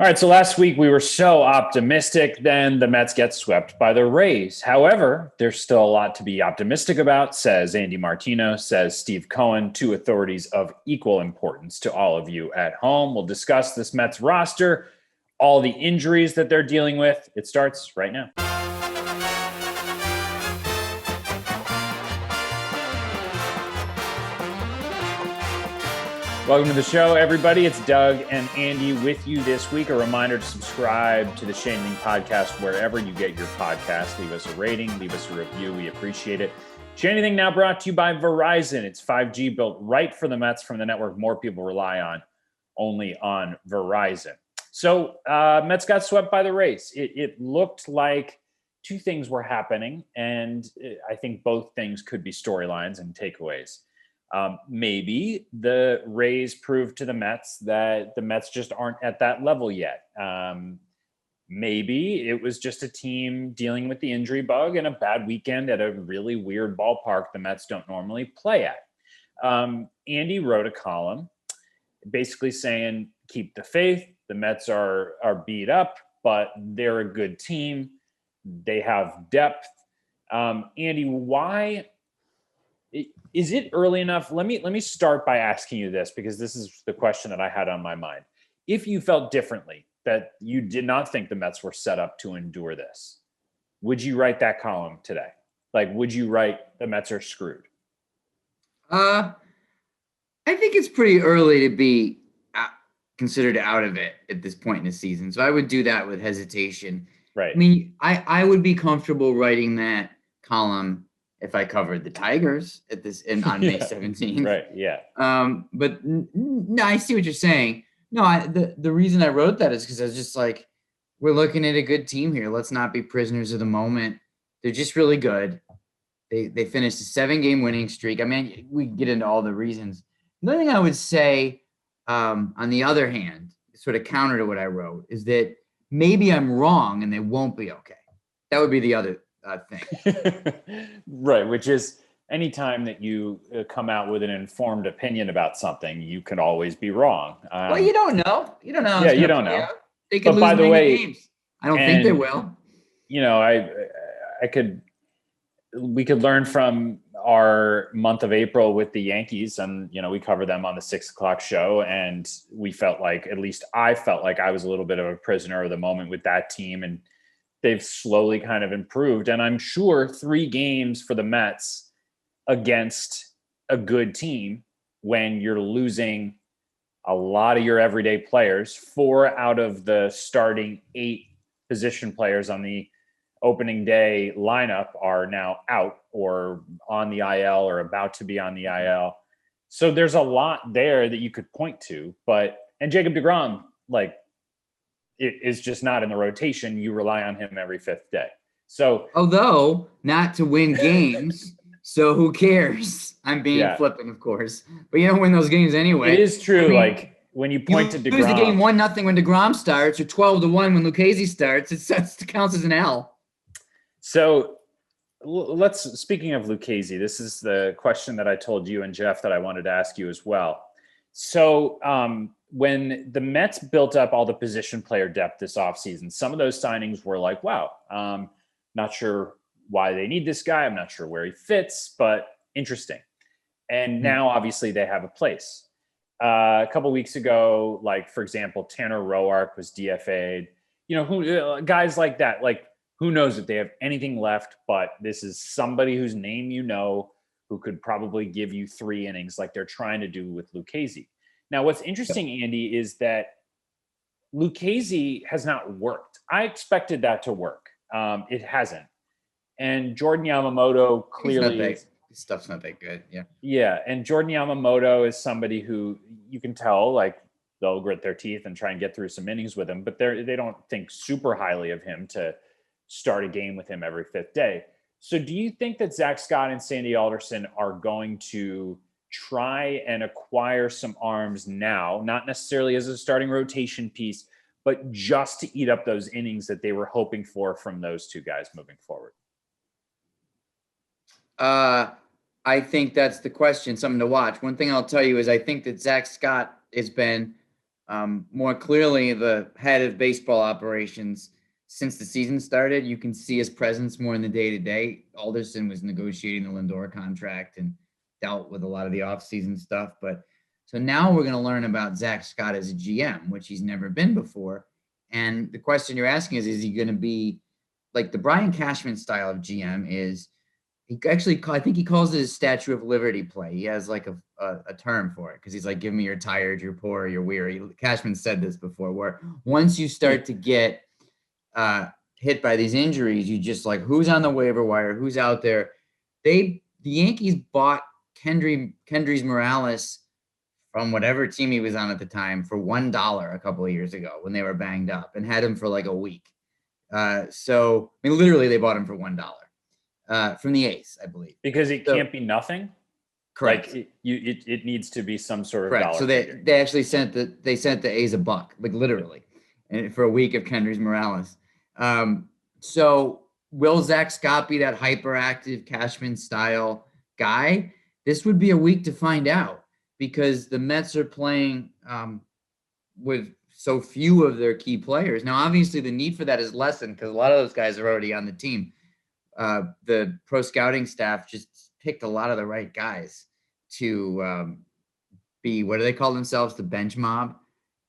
All right, so last week we were so optimistic, then the Mets get swept by the Rays. However, there's still a lot to be optimistic about, says Andy Martino, says Steve Cohen, two authorities of equal importance to all of you at home. We'll discuss this Mets roster, all the injuries that they're dealing with. It starts right now. Welcome to the show, everybody. It's Doug and Andy with you this week. A reminder to subscribe to the Shea Anything Podcast wherever you get your podcast. Leave us a rating, leave us a review. We appreciate it. Shea Anything now brought to you by Verizon. It's 5G built right for the Mets from the network more people rely on, only on Verizon. So Mets got swept by the Rays. It looked like two things were happening, and I think both things could be storylines and takeaways. Maybe the Rays proved to the Mets that the Mets just aren't at that level yet. Maybe it was just a team dealing with the injury bug and a bad weekend at a really weird ballpark the Mets don't normally play at. Andy wrote a column basically saying, keep the faith. The Mets are beat up, but they're a good team. They have depth. Andy, why... Is it early enough? Let me start by asking you this, because this is the question that I had on my mind. If you felt differently, that you did not think the Mets were set up to endure this, would you write that column today? Like, would you write the Mets are screwed? I think it's pretty early to be considered out of it at this point in the season. So I would do that with hesitation. Right. I mean, I would be comfortable writing that column if I covered the Tigers on May 17th. Right, yeah. But no, I see what you're saying. No, the reason I wrote that is because I was just like, we're looking at a good team here. Let's not be prisoners of the moment. They're just really good. They finished a 7-game winning streak. I mean, we can get into all the reasons. Another thing I would say, on the other hand, sort of counter to what I wrote, is that maybe I'm wrong and they won't be okay. That would be the other thing. Right, which is anytime that you come out with an informed opinion about something, you can always be wrong. Well, you don't know. You don't know. Yeah, you don't know. They could lose many games. I don't think they will. You know, we could learn from our month of April with the Yankees, and we cover them on the 6:00 show, and we felt like, at least I felt like I was a little bit of a prisoner of the moment with that team, and they've slowly kind of improved. And I'm sure 3 games for the Mets against a good team, when you're losing a lot of your everyday players, 4 out of the starting 8 position players on the opening day lineup are now out or on the IL or about to be on the IL. So there's a lot there that you could point to, and Jacob deGrom, it is just not in the rotation. You rely on him every 5th day. So, although not to win games, so who cares? I'm being flippant, of course, but you don't win those games anyway. It is true. I mean, when you point to deGrom, lose the game 1-0 when deGrom starts, or 12-1 when Lucchesi starts, it counts as an L. So speaking of Lucchesi, this is the question that I told you and Jeff that I wanted to ask you as well. So, when the Mets built up all the position player depth this offseason, some of those signings were like, wow, not sure why they need this guy. I'm not sure where he fits, but interesting. And now, obviously, they have a place. A couple of weeks ago, for example, Tanner Roark was DFA'd. Guys like that, who knows if they have anything left, but this is somebody whose name who could probably give you 3 innings like they're trying to do with Lucchesi. Now, what's interesting, Andy, is that Lucchesi has not worked. I expected that to work. It hasn't. And Jordan Yamamoto clearly his stuff's not that good. Yeah. Yeah. And Jordan Yamamoto is somebody who you can tell, they'll grit their teeth and try and get through some innings with him, but they don't think super highly of him to start a game with him every 5th day. So do you think that Zack Scott and Sandy Alderson are going to try and acquire some arms now, not necessarily as a starting rotation piece, but just to eat up those innings that they were hoping for from those 2 guys moving forward? I think that's the question, something to watch. One thing I'll tell you is I think that Zack Scott has been More clearly, the head of baseball operations since the season started, you can see his presence more in the day-to-day. Alderson was negotiating the Lindor contract and dealt with a lot of the offseason stuff. But so now we're going to learn about Zack Scott as a GM, which he's never been before. And the question you're asking is he going to be like the Brian Cashman style of GM is he actually, I think he calls it his Statue of Liberty play. He has like a term for it because he's like, give me you're tired, you're poor, you're weary. Cashman said this before, where once you start to get hit by these injuries, you just like, who's on the waiver wire, who's out there. The Yankees bought Kendrys Morales from whatever team he was on at the time for $1 a couple of years ago when they were banged up and had him for like a week. So I mean, literally they bought him for $1 from the A's, I believe. Because it can't be nothing. Correct. Like it needs to be some sort of correct. dollar. So they actually sent the A's $1, like literally, and for a week of Kendrys Morales. So will Zack Scott be that hyperactive Cashman style guy? This would be a week to find out because the Mets are playing with so few of their key players. Now, obviously, the need for that is lessened because a lot of those guys are already on the team. The pro scouting staff just picked a lot of the right guys to be, what do they call themselves? The bench mob.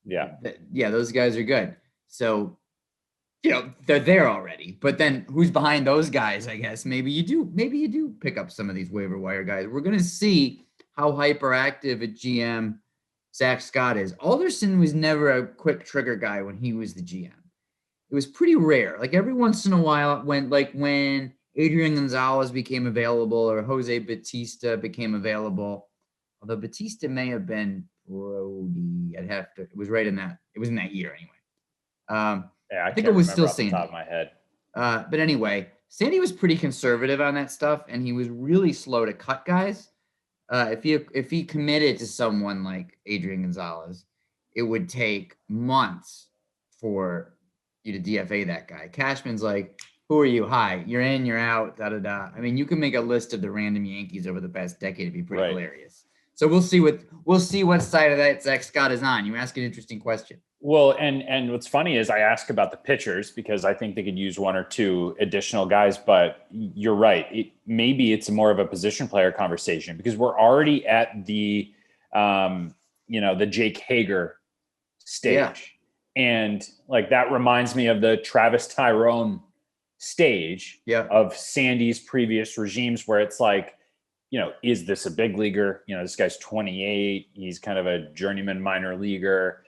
Yeah. Yeah, those guys are good. So, they're there already. But then who's behind those guys, I guess? Maybe you do pick up some of these waiver wire guys. We're going to see how hyperactive a GM Zack Scott is. Alderson was never a quick trigger guy when he was the GM. It was pretty rare. Like every once in a while, when Adrian Gonzalez became available or Jose Bautista became available, although Bautista may have been Brody. It was right in that. It was in that year anyway. Yeah, I think it was still off the Sandy. top of my head. But anyway, Sandy was pretty conservative on that stuff, and he was really slow to cut guys. If he committed to someone like Adrian Gonzalez, it would take months for you to DFA that guy. Cashman's like, who are you? Hi, you're in, you're out, da-da-da. I mean, you can make a list of the random Yankees over the past decade. It'd be pretty hilarious. So we'll see what side of that Zack Scott is on. You ask an interesting question. Well, and what's funny is I ask about the pitchers because I think they could use one or two additional guys, but you're right. Maybe it's more of a position player conversation because we're already at the, the Jake Hager stage. Yeah. And like, that reminds me of the Travis Tyrone stage of Sandy's previous regimes where it's like, is this a big leaguer? This guy's 28. He's kind of a journeyman minor leaguer.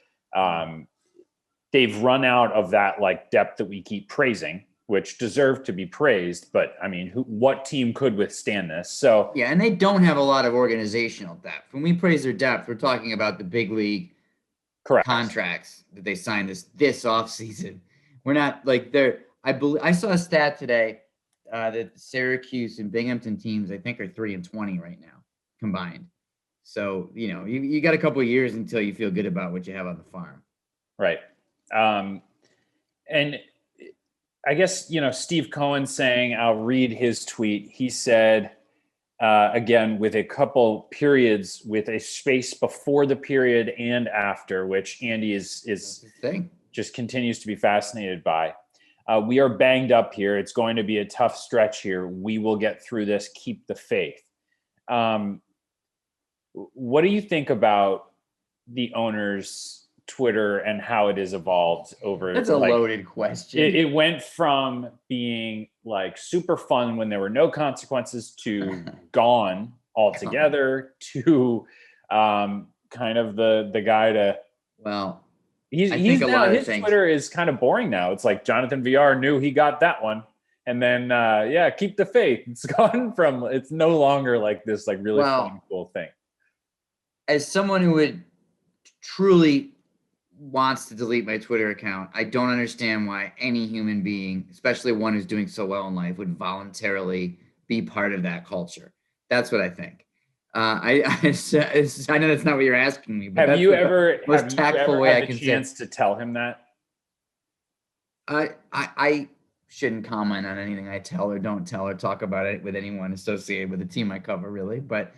They've run out of that like depth that we keep praising, which deserve to be praised. But I mean, what team could withstand this? So yeah, and they don't have a lot of organizational depth. When we praise their depth, we're talking about the big league contracts that they signed this offseason. We're not like I saw a stat today that Syracuse and Binghamton teams I think are 3-20 right now combined. So, you got a couple of years until you feel good about what you have on the farm. Right. And I guess, Steve Cohen saying, I'll read his tweet. He said, again, with a couple periods with a space before the period and after, which Andy is just continues to be fascinated by. We are banged up here. It's going to be a tough stretch here. We will get through this. Keep the faith. What do you think about the owner's Twitter and how it has evolved over? That's a loaded question. It went from being like super fun when there were no consequences to gone altogether to kind of the guy to he's now his Twitter is kind of boring now. It's like Jonathan VR knew he got that one. And then, keep the faith. It's no longer like this, like really fun, cool thing. As someone who would truly wants to delete my Twitter account, I don't understand why any human being, especially one who's doing so well in life, would voluntarily be part of that culture. That's what I think. I know that's not what you're asking me, but have you ever had the chance to tell him that? I shouldn't comment on anything I tell or don't tell or talk about it with anyone associated with the team I cover, really. But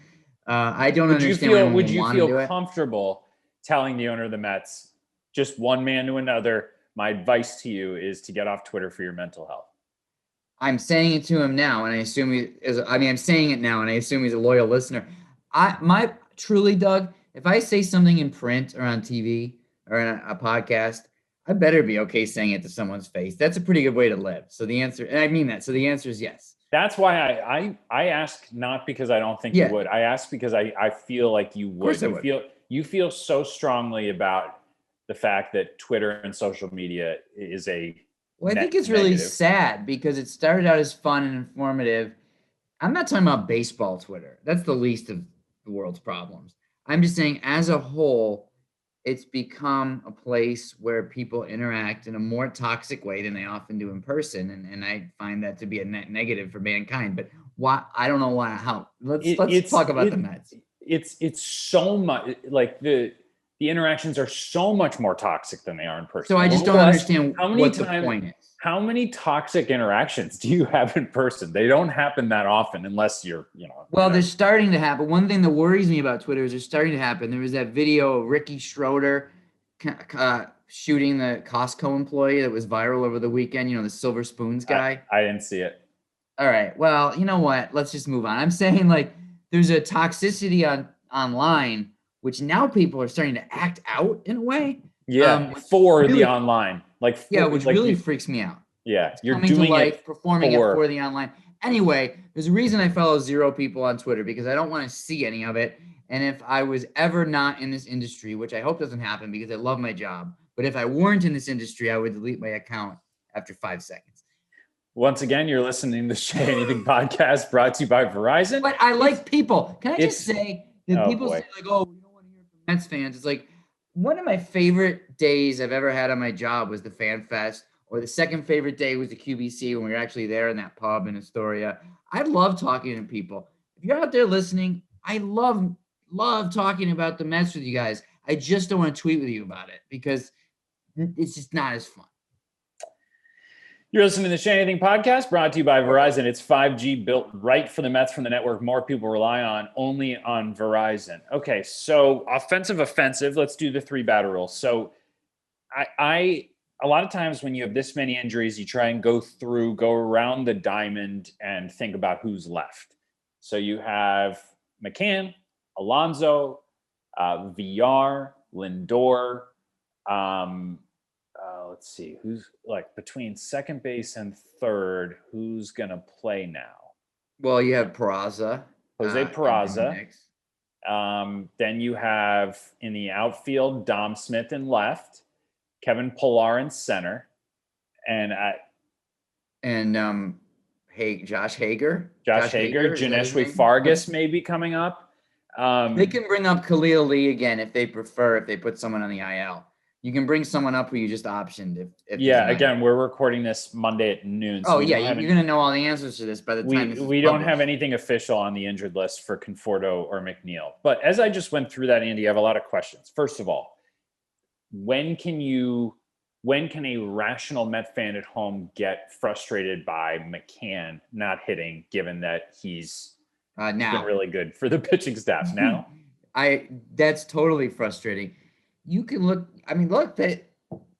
I don't understand. Would you feel comfortable telling the owner of the Mets, just one man to another. My advice to you is to get off Twitter for your mental health. I'm saying it to him now, and I assume I'm saying it now, and I assume he's a loyal listener. Truly, Doug, if I say something in print or on TV or in a podcast, I better be okay saying it to someone's face. That's a pretty good way to live. So the answer, and I mean that. So the answer is yes. That's why I ask, not because I don't think you would. I ask because I feel like you would. Of course I would. You feel so strongly about the fact that Twitter and social media is a Well, I think it's really sad because it started out as fun and informative. I'm not talking about baseball Twitter. That's the least of the world's problems. I'm just saying, as a whole, it's become a place where people interact in a more toxic way than they often do in person. And I find that to be a net negative for mankind. But why? I don't know why. How? Let's talk about the Mets. It's so much like the interactions are so much more toxic than they are in person. So I just don't understand what the point is. How many toxic interactions do you have in person? They don't happen that often unless you're, Well, they're starting to happen. One thing that worries me about Twitter is they're starting to happen. There was that video of Ricky Schroeder shooting the Costco employee that was viral over the weekend, the Silver Spoons guy. I didn't see it. All right. Well, you know what? Let's just move on. I'm saying there's a toxicity online, which now people are starting to act out in a way. Yeah, for really, the online. Which really freaks me out. Yeah, you're coming doing to life, it performing it for the online. Anyway, there's a reason I follow 0 people on Twitter because I don't want to see any of it. And if I was ever not in this industry, which I hope doesn't happen because I love my job, but if I weren't in this industry, I would delete my account after 5 seconds. Once again, you're listening to the Shea Anything Podcast brought to you by Verizon. But I like people. Can I just say that people say we don't want to hear from Mets fans. It's like, one of my favorite days I've ever had on my job was the Fan Fest, or the second favorite day was the QBC when we were actually there in that pub in Astoria. I love talking to people. If you're out there listening, I love talking about the Mets with you guys. I just don't want to tweet with you about it because it's just not as fun. You're listening to the Shea Anything Podcast brought to you by Verizon. It's 5G built right for the Mets from the network more people rely on, only on Verizon. Okay, so offensive. Let's do the 3-batter rule. So I a lot of times when you have this many injuries, you try and go around the diamond and think about who's left. So you have McCann, Alonso, VR, Lindor, let's see who's between second base and third. Who's gonna play now? Well, you have Peraza, Jose Peraza. Then you have in the outfield Dom Smith in left, Kevin Pillar in center, and Josh Hager, Janeshwi Fargas may be coming up. They can bring up Khalil Lee again if they prefer. If they put someone on the IL. You can bring someone up who you just optioned. Again, we're recording this Monday at noon. So you're going to know all the answers to this by the time we don't have anything official on the injured list for Conforto or McNeil. But as I just went through that, Andy, I have a lot of questions. First of all, when can a rational Met fan at home get frustrated by McCann not hitting, given that he's been really good for the pitching staff now? That's totally frustrating. You can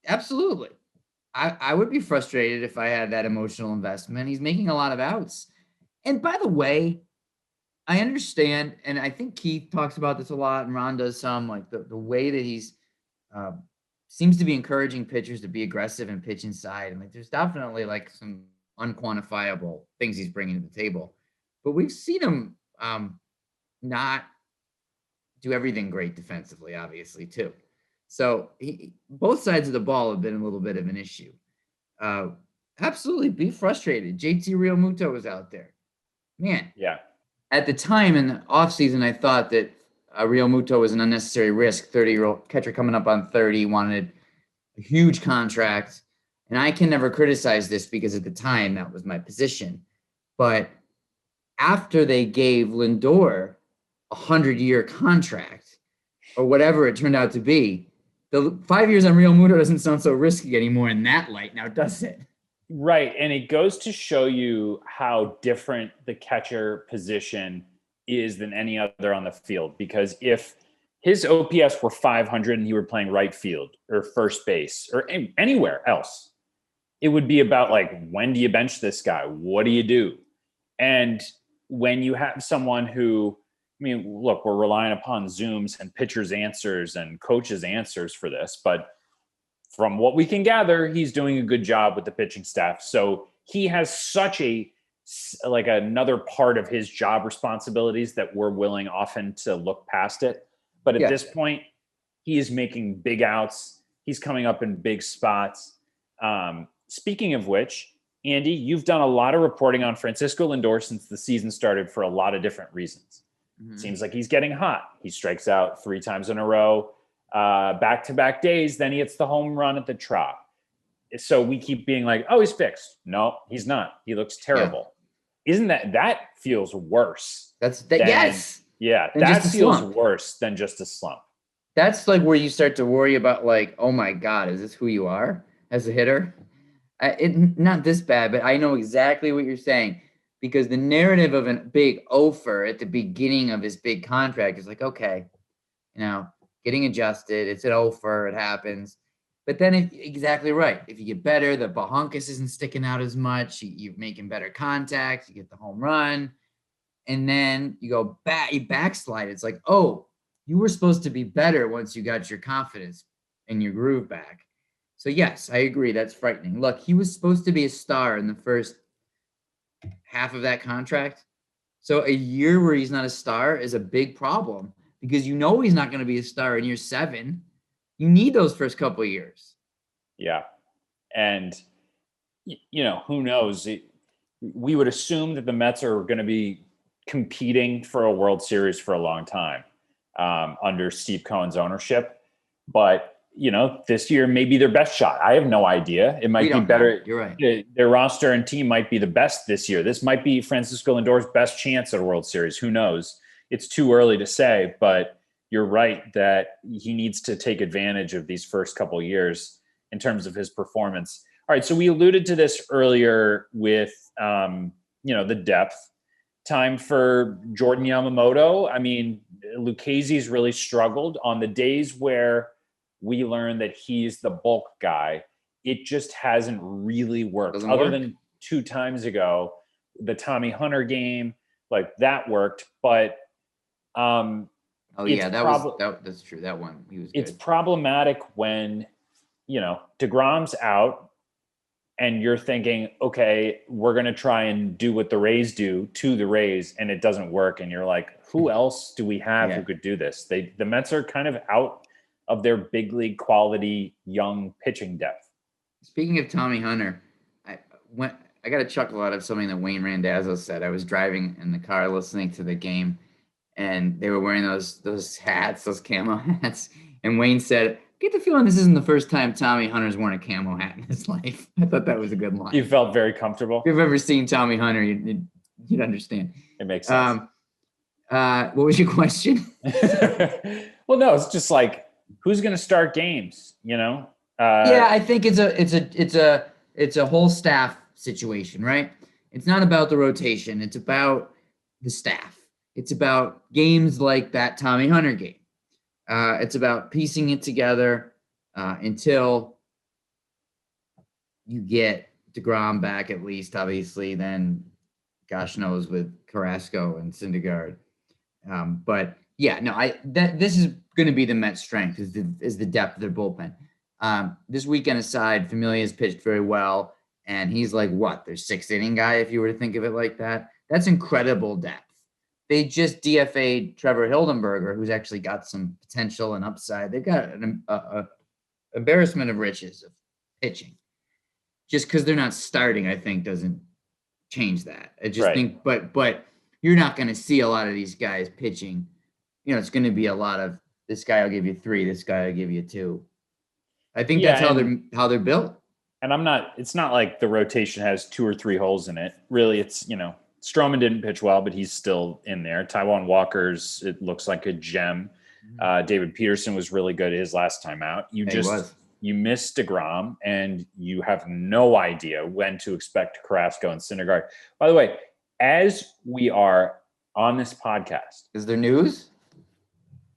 absolutely. I would be frustrated if I had that emotional investment. He's making a lot of outs. And by the way, I understand, and I think Keith talks about this a lot, and Ron does some, the way that he's seems to be encouraging pitchers to be aggressive and pitch inside. And there's definitely some unquantifiable things he's bringing to the table. But we've seen him not do everything great defensively, obviously, too. So both sides of the ball have been a little bit of an issue. Absolutely be frustrated. JT Realmuto was out there. Man. Yeah. At the time in the offseason, I thought that Realmuto was an unnecessary risk. 30-year-old catcher coming up on 30, wanted a huge contract. And I can never criticize this because at the time that was my position. But after they gave Lindor a 100-year contract or whatever it turned out to be, the 5 years on Realmuto doesn't sound so risky anymore in that light now, does it? Right. And it goes to show you how different the catcher position is than any other on the field. Because if his OPS were 500 and he were playing right field or first base or anywhere else, it would be about like, when do you bench this guy? What do you do? And when you have someone who, I mean, look, we're relying upon Zooms and pitchers' answers and coaches' answers for this, but from what we can gather, he's doing a good job with the pitching staff. So he has such another part of his job responsibilities that we're willing often to look past it. But at this point, he is making big outs. He's coming up in big spots. Speaking of which, Andy, you've done a lot of reporting on Francisco Lindor since the season started for a lot of different reasons. Mm-hmm. Seems like he's getting hot. He strikes out 3 times in a row, back-to-back days. Then he hits the home run at the Trop. So we keep being like, oh, he's fixed. No, he's not. He looks terrible. Yeah. Isn't that feels worse? Yes. Yeah, that feels worse than just a slump. That's like where you start to worry about like, oh my God, is this who you are as a hitter? Not this bad, but I know exactly what you're saying, because the narrative of a big offer at the beginning of his big contract is like, okay, getting adjusted. It's an offer. It happens. But then exactly right. If you get better, the bahunkus isn't sticking out as much. You're making better contact. You get the home run. And then you go back, you backslide. It's like, oh, you were supposed to be better once you got your confidence and your groove back. So yes, I agree. That's frightening. Look, he was supposed to be a star in the first half of that contract. So a year where he's not a star is a big problem, because he's not going to be a star in year 7. You need those first couple of years. Yeah. And, who knows? We would assume that the Mets are going to be competing for a World Series for a long time under Steve Cohen's ownership. But, this year may be their best shot. I have no idea. It might be better. You're right. Their roster and team might be the best this year. This might be Francisco Lindor's best chance at a World Series. Who knows? It's too early to say, but you're right that he needs to take advantage of these first couple of years in terms of his performance. All right. So we alluded to this earlier with, the depth. Time for Jordan Yamamoto. I mean, Lucchese's really struggled on the days where we learned that he's the bulk guy. It just hasn't really worked. Other than 2 times ago, the Tommy Hunter game, like that worked. But that's true. That one, he was good. It's problematic when, DeGrom's out and you're thinking, okay, we're going to try and do what the Rays do to the Rays, and it doesn't work. And you're like, who else do we have who could do this? The Mets are kind of out of their big league quality young pitching depth. Speaking of Tommy Hunter, I got a chuckle out of something that Wayne Randazzo said. I was driving in the car listening to the game, and they were wearing those hats, those camo hats. And Wayne said, get the feeling this isn't the first time Tommy Hunter's worn a camo hat in his life. I thought that was a good line. You felt very comfortable? If you've ever seen Tommy Hunter, you'd understand. It makes sense. What was your question? Well, no, it's just like, who's going to start games, I think it's a whole staff situation, right? It's not about the rotation. It's about the staff. It's about games like that Tommy Hunter game. It's about piecing it together until you get DeGrom back, at least, obviously. Then, gosh knows, with Carrasco and Syndergaard. This is going to be the Mets' strength is the depth of their bullpen. This weekend aside, Familia's pitched very well, and he's like their 6th inning guy, if you were to think of it like that. That's incredible depth. They just DFA'd Trevor Hildenberger, who's actually got some potential and upside. They've got an embarrassment of riches of pitching. Just because they're not starting, I think, doesn't change that. I just think, but you're not going to see a lot of these guys pitching. It's going to be a lot of this guy will give you 3, this guy will give you 2. I think that's how they're built. And it's not like the rotation has 2 or 3 holes in it. Really, it's, Stroman didn't pitch well, but he's still in there. Taijuan Walker's, it looks like a gem. David Peterson was really good his last time out. You missed DeGrom, and you have no idea when to expect Carrasco and Syndergaard. By the way, as we are on this podcast, is there news?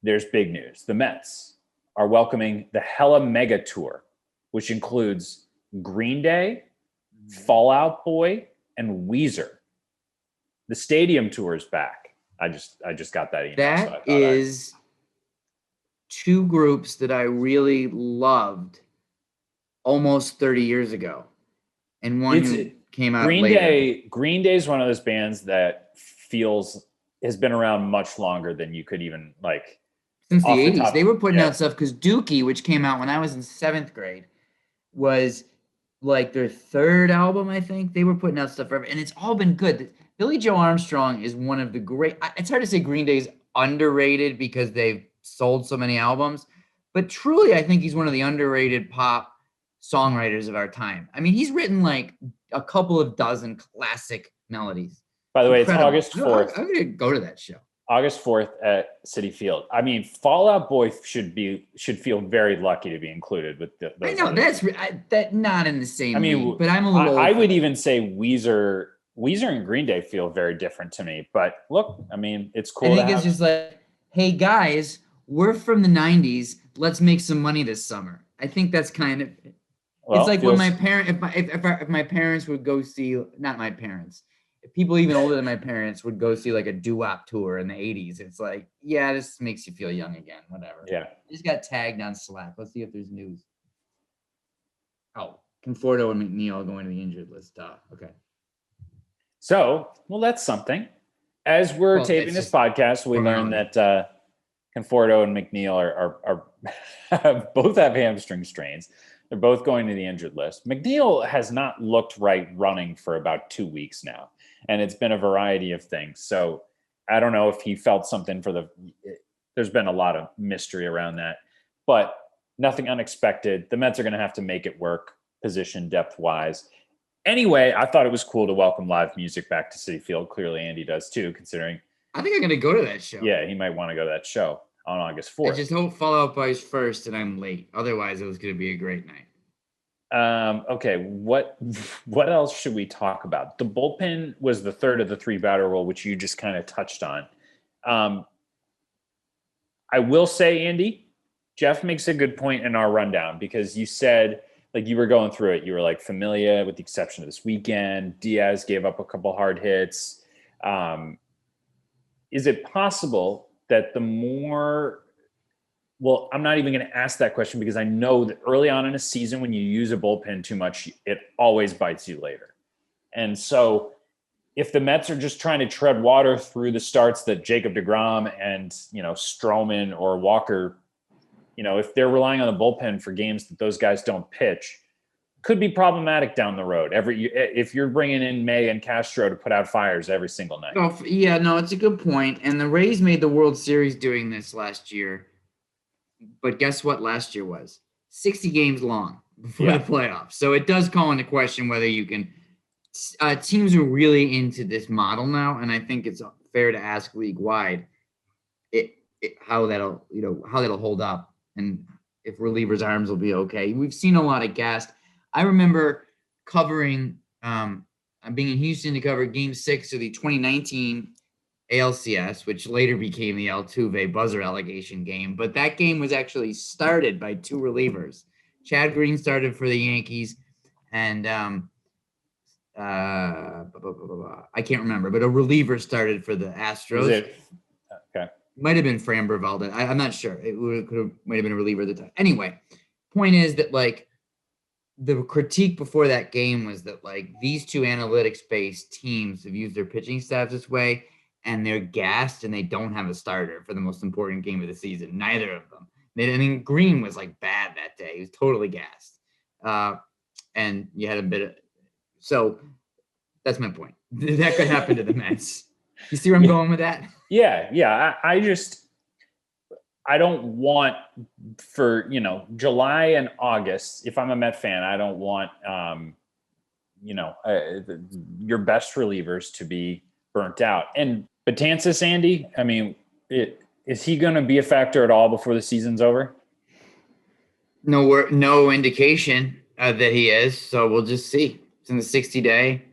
there's big news. The Mets are welcoming the Hella Mega Tour, which includes Green Day, Fall Out Boy, and Weezer. The stadium tour is back. I just got that email. That is two groups that I really loved almost 30 years ago. And one who came out later. Green Day is one of those bands that has been around much longer than you could even like. Since the 80s. They were putting out stuff because Dookie, which came out when I was in 7th grade, was like their third album, I think. They were putting out stuff forever, and it's all been good. Billy Joe Armstrong is one of the great. It's hard to say Green Day's underrated because they've sold so many albums, but truly, I think he's one of the underrated pop songwriters of our time. I mean, he's written like a couple of dozen classic melodies. By the way, it's August 4th. I'm gonna go to that show. August 4th at Citi Field. I mean, Fall Out Boy should feel very lucky to be included with those. I know that's not in the same league, but I'm a little. I would even say Weezer and Green Day feel very different to me. But look, I mean, it's cool. I think it's just like, hey guys, we're from the '90s. Let's make some money this summer. I think that's kind of. It's like when my parents, if my parents would go see, not my parents. If people even older than my parents would go see like a doo-wop tour in the 80s, it's like, yeah, this makes you feel young again, whatever. Yeah. I just got tagged on Slack. Let's see if there's news. Oh, Conforto and McNeil going to the injured list. Okay. So, well, that's something. As we're taping this podcast, we learned that Conforto and McNeil are both have hamstring strains. They're both going to the injured list. McNeil has not looked right running for about 2 weeks now. And it's been a variety of things. So I don't know if he felt something there's been a lot of mystery around that, but nothing unexpected. The Mets are going to have to make it work position depth wise. Anyway, I thought it was cool to welcome live music back to Citi Field. Clearly Andy does too, considering. I think I'm going to go to that show. Yeah, he might want to go to that show on August 4th. I just hope Fall Out Boy's first and I'm late. Otherwise it was going to be a great night. Okay, what else should we talk about? The bullpen was the third of the 3-batter rule, which you just kind of touched on. I will say, Andy, Jeff makes a good point in our rundown because you said, like you were going through it, you were like Familia with the exception of this weekend. Diaz gave up a couple hard hits. Is it possible that I'm not even going to ask that question because I know that early on in a season, when you use a bullpen too much, it always bites you later. And so if the Mets are just trying to tread water through the starts that Jacob deGrom and, Stroman or Walker, if they're relying on the bullpen for games that those guys don't pitch, could be problematic down the road. If you're bringing in May and Castro to put out fires every single night. Oh, yeah, no, it's a good point. And the Rays made the World Series doing this last year. But guess what last year was? 60 games long before the playoffs. So it does call into question whether you can teams are really into this model now, and I think it's fair to ask league-wide how that'll hold up and if relievers' arms will be okay. We've seen a lot of gas. I remember covering being in Houston to cover Game 6 of the 2019 ALCS, which later became the Altuve buzzer allegation game. But that game was actually started by two relievers. Chad Green started for the Yankees, and I can't remember, but a reliever started for the Astros. Okay. Might have been Framber Valdez. I'm not sure. Might have been a reliever at the time. Anyway, point is that like the critique before that game was that like these two analytics-based teams have used their pitching staffs this way, and they're gassed and they don't have a starter for the most important game of the season. Neither of them. Green was like bad that day. He was totally gassed. And you had a bit of, so that's my point. That could happen to the Mets. You see where I'm going with that? Yeah. I don't want for, July and August, if I'm a Met fan, I don't want, your best relievers to be burnt out. And Betances, Andy, I mean, is he going to be a factor at all before the season's over? No indication that he is. So we'll just see. It's in the 60-day.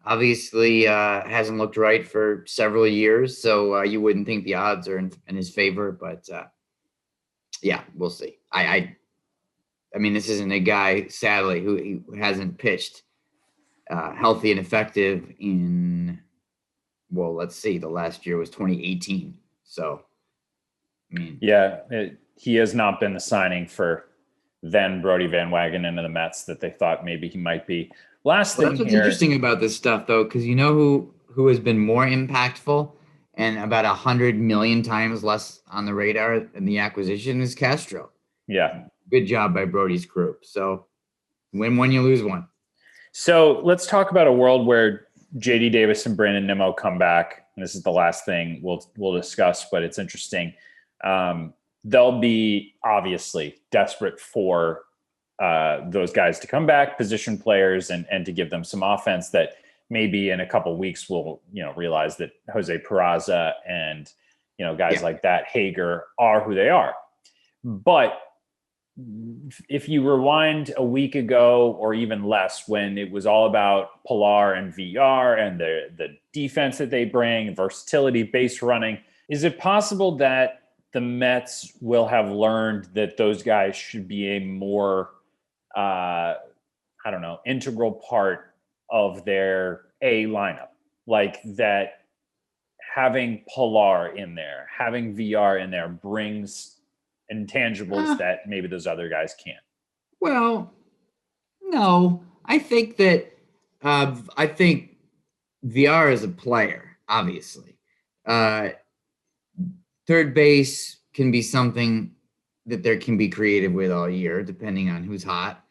obviously hasn't looked right for several years, so you wouldn't think the odds are in his favor, but yeah, we'll see. I mean, this isn't a guy, sadly, who hasn't pitched healthy and effective in, well, let's see, the last year was 2018. So, I mean. Yeah, he has not been the signing for then Brody Van Wagenen into the Mets that they thought maybe he might be. Last thing That's what's here, interesting about this stuff, though, because you know who has been more impactful and about 100 million times less on the radar than the acquisition is Castro. Yeah. Good job by Brody's crew. So win one, you lose one. So let's talk about a world where JD Davis and Brandon Nimmo come back. And this is the last thing we'll discuss, but it's interesting. They'll be obviously desperate for those guys to come back, position players, and to give them some offense that maybe in a couple of weeks we'll realize that Jose Peraza and guys like that, Hager, are who they are. But if you rewind a week ago or even less, when it was all about Pilar and VR and the defense that they bring, versatility, base running, is it possible that the Mets will have learned that those guys should be a more, integral part of their A lineup? Like that having Pilar in there, having VR in there brings intangibles that maybe those other guys can't. Well, no, I think that VR is a player, obviously. Third base can be something that there can be creative with all year, depending on who's hot.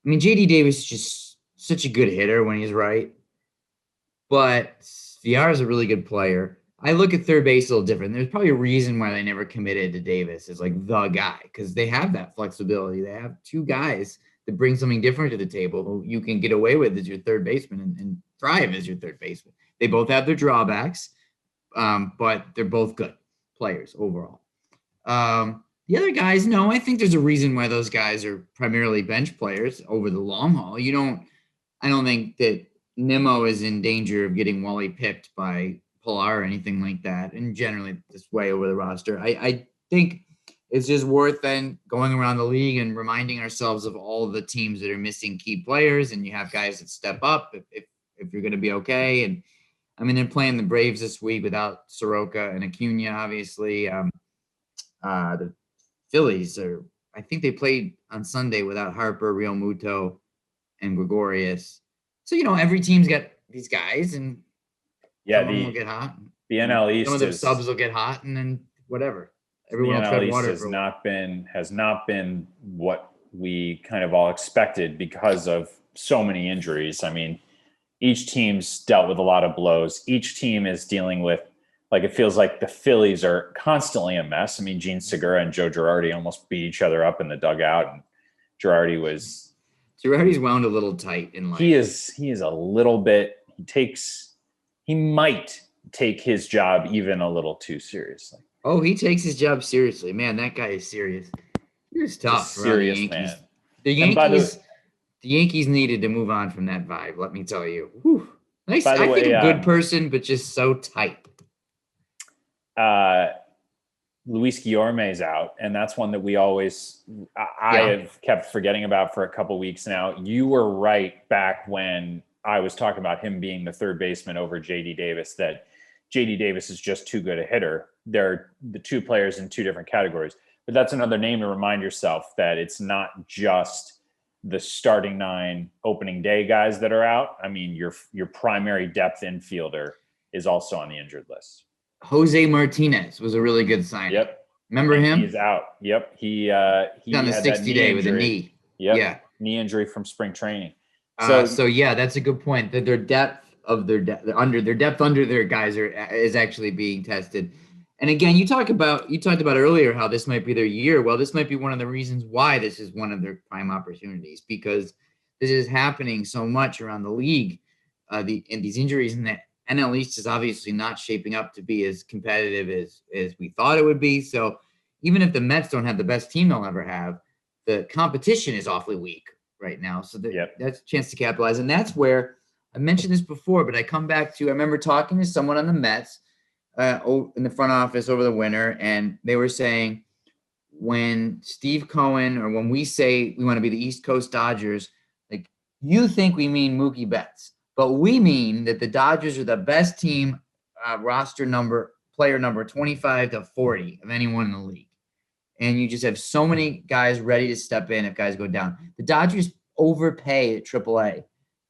I mean, JD Davis is just such a good hitter when he's right, but VR is a really good player. I look at third base a little different. There's probably a reason why they never committed to Davis as like the guy, because they have that flexibility. They have two guys that bring something different to the table who you can get away with as your third baseman and thrive as your third baseman. They both have their drawbacks, but they're both good players overall. The other guys, no, I think there's a reason why those guys are primarily bench players over the long haul. I don't think that Nimmo is in danger of getting Wally pipped by Pilar or anything like that, and generally this way over the roster. I think it's just worth then going around the league and reminding ourselves of all of the teams that are missing key players, and you have guys that step up if you're going to be okay. And I mean, they're playing the Braves this week without Soroka and Acuna, obviously. The Phillies I think they played on Sunday without Harper, Real Muto, and Gregorius. So, every team's got these guys, and some of them will get hot. The NL East, some of the subs will get hot, and then whatever. Everyone will tread water. Has not been what we kind of all expected because of so many injuries. I mean, each team's dealt with a lot of blows. Each team is dealing with, like, it feels like the Phillies are constantly a mess. I mean, Gene Segura and Joe Girardi almost beat each other up in the dugout, and Girardi's wound a little tight in life. He is a little bit. He might take his job even a little too seriously. Oh, he takes his job seriously, man. That guy is serious. He was tough. Serious the man. The Yankees needed to move on from that vibe. Let me tell you. Whew. Nice. I think a good person, but just so tight. Luis Guillorme's out, and that's one that I have kept forgetting about for a couple weeks now. You were right back when I was talking about him being the third baseman over JD Davis, that JD Davis is just too good a hitter. They're the two players in two different categories, but that's another name to remind yourself that it's not just the starting 9 opening day guys that are out. I mean, your primary depth infielder is also on the injured list. Jose Martinez was a really good signing. Yep. Remember him? He's out. Yep. He on the 60-day with a knee. Yep. Yeah. Knee injury from spring training. So yeah, that's a good point. That their depth under their guys is actually being tested. And again, you talked about earlier how this might be their year. Well, this might be one of the reasons why this is one of their prime opportunities, because this is happening so much around the league. And these injuries, and that NL East is obviously not shaping up to be as competitive as we thought it would be. So even if the Mets don't have the best team they'll ever have, the competition is awfully weak right now. So that's a chance to capitalize. And that's where I mentioned this before, but I come back to, I remember talking to someone on the Mets in the front office over the winter, and they were saying when Steve Cohen, or when we say we want to be the East Coast Dodgers, like, you think we mean Mookie Betts, but we mean that the Dodgers are the best team, player number 25 to 40 of anyone in the league. And you just have so many guys ready to step in if guys go down. The Dodgers overpay at AAA.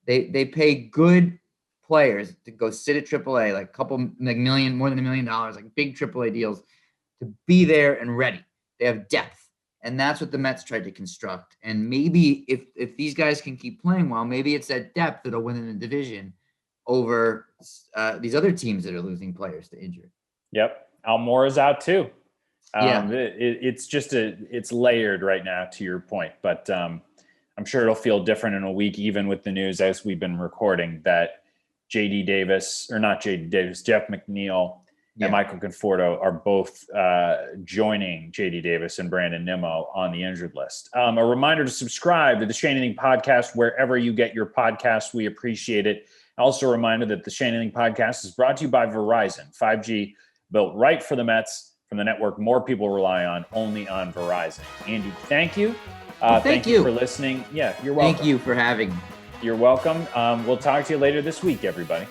They pay good players to go sit at AAA, like a couple, like more than $1 million, like big AAA deals, to be there and ready. They have depth, and that's what the Mets tried to construct. And maybe if these guys can keep playing well, maybe it's that depth that'll win in the division over these other teams that are losing players to injury. Yep, Almora's out too. Yeah, it's layered right now, to your point, but I'm sure it'll feel different in a week, even with the news as we've been recording that Jeff McNeil and Michael Conforto are both joining JD Davis and Brandon Nimmo on the injured list. A reminder to subscribe to the Shea Anything Podcast wherever you get your podcasts. We appreciate it. Also a reminder that the Shea Anything Podcast is brought to you by Verizon. 5G built right for the Mets, from the network more people rely on, only on Verizon. Andy, thank you. Thank you for listening. Yeah, you're welcome. Thank you for having me. You're welcome. We'll talk to you later this week, everybody.